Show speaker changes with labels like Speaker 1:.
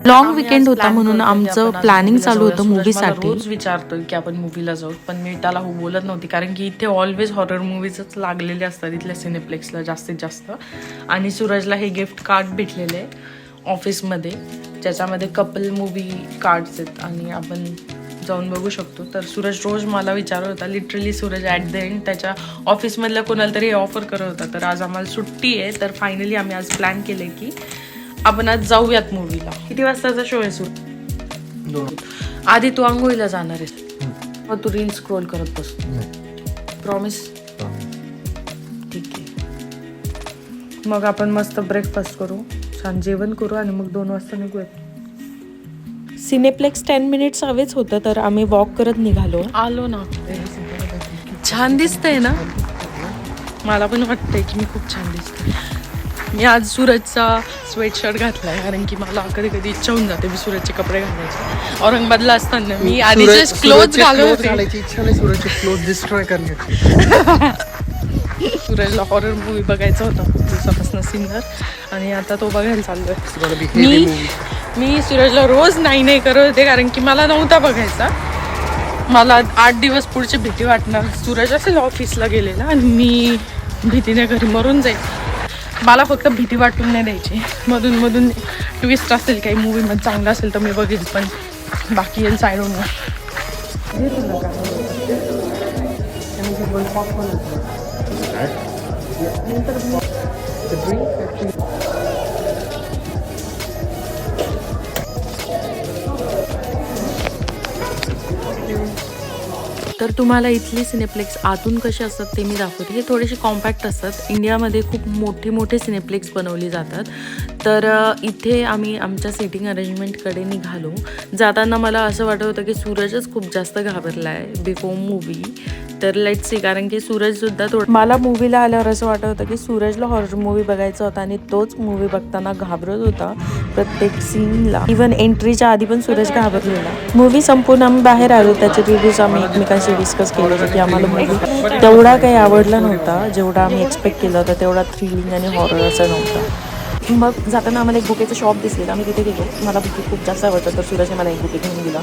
Speaker 1: Long weekend होता म्हणून आमचं प्लॅनिंग चालू होतं मूवीसाठी.
Speaker 2: रोज विचारतोय की आपण मूवीला जाऊ, पण मी त्याला हो बोलत नव्हती कारण की इथे ऑलवेज हॉरर मूवीजच लागलेले असतात इथल्या सिनेप्लेक्सला जास्तीत जास्त. आणि सूरजला हे गिफ्ट कार्ड भेटलेले आहे ऑफिसमध्ये, ज्याच्यामध्ये कपल मूवी कार्ड्स आहेत आणि आपण जाऊन बघू शकतो. तर सूरज रोज मला विचारत होता, literally Suraj at the end त्याच्या ऑफिसमधल्या कोणाला तरी ऑफर करत होता. तर आज आम्हाला सुट्टी आहे, तर फायनली आम्ही आज प्लॅन केले की आपण आज जाऊयात मूवीला. किती वाजताचा शो आहे सूर?
Speaker 3: 2.
Speaker 2: आधी तू आंघोळीला जाणार आहेस, मग तू रील स्क्रोल करत बस. प्रॉमिस? ठीक आहे. मग आपण मस्त ब्रेकफास्ट करू, छान जेवण करू आणि मग 2 वाजता निघूयात.
Speaker 1: सिनेप्लेक्स 10 मिनिट्स हवेच होतं, तर आम्ही वॉक करत निघालो.
Speaker 2: आलो ना. छान दिसतंय ना? मला पण वाटतंय की मी खूप छान दिसते. मी आज सूरजचा स्वेटशर्ट घातलाय कारण की मला कधी कधी इच्छा होऊन जाते मी सूरजचे कपडे घालायचे. औरंगाबादला असताना मी आधीचे क्लोथ
Speaker 3: घालायची इच्छा नाही, सूरजचे क्लोथ डिस्ट्रॉय करण्याची.
Speaker 2: सूरजला हॉरर मूवी बघायचा होता खूप दिवसापासून, सिंगर, आणि आता तो बघायला चाललोय. मी सूरजला रोज नाही करत होते कारण की मला नव्हता बघायचा. मला 8 दिवस पुढची भीती वाटणार. सूरज असेल ऑफिसला गेलेला आणि मी भीतीने घरी मरून जाईल. मला फक्त भीती वाटून नाही द्यायची. मधून मधून ट्विस्ट असेल काही मूवीमध्ये चांगला असेल तर मी बघेल, पण बाकी येईल साईड होऊन.
Speaker 1: तर तुम्हाला इथली सिनेप्लेक्स आतून कसे असतात ते मी दाखवते. हे थोडेसे कॉम्पॅक्ट असतात. इंडियामध्ये खूप मोठे मोठे सिनेप्लेक्स बनवली जातात. तर इथे आम्ही आमच्या सिटिंग अरेंजमेंटकडे निघालो. जाताना मला असं वाटत होतं की सूरजच खूप जास्त घाबरला आहे बिफोर मूवी. तर लेट्स सी, कारण की सूरजसुद्धा मला मूवीला आल्यावर असं वाटत होतं की सूरजला हॉरर मूवी बघायचा होता आणि तोच मूवी बघताना घाबरत होता प्रत्येक सीनला. इव्हन एंट्रीच्या आधी पण सूरज घाबरलेला. मूवी संपूर्ण आम्ही बाहेर आलो, त्याचे रिव्ह्यूज आम्ही एकमेकांशी डिस्कस केले होते की आम्हाला मूवी तेवढा काही आवडला नव्हता जेवढा आम्ही एक्सपेक्ट केला होता. तेवढा थ्रिलिंग आणि हॉरर असा नव्हता. मग जाताना आम्हाला एक बुकेचं शॉप दिसलेलं, आम्ही तिथे गेलो. मला बुके खूप जास्त आवडतं, तर सूरजने मला एक बुके घेऊन दिला.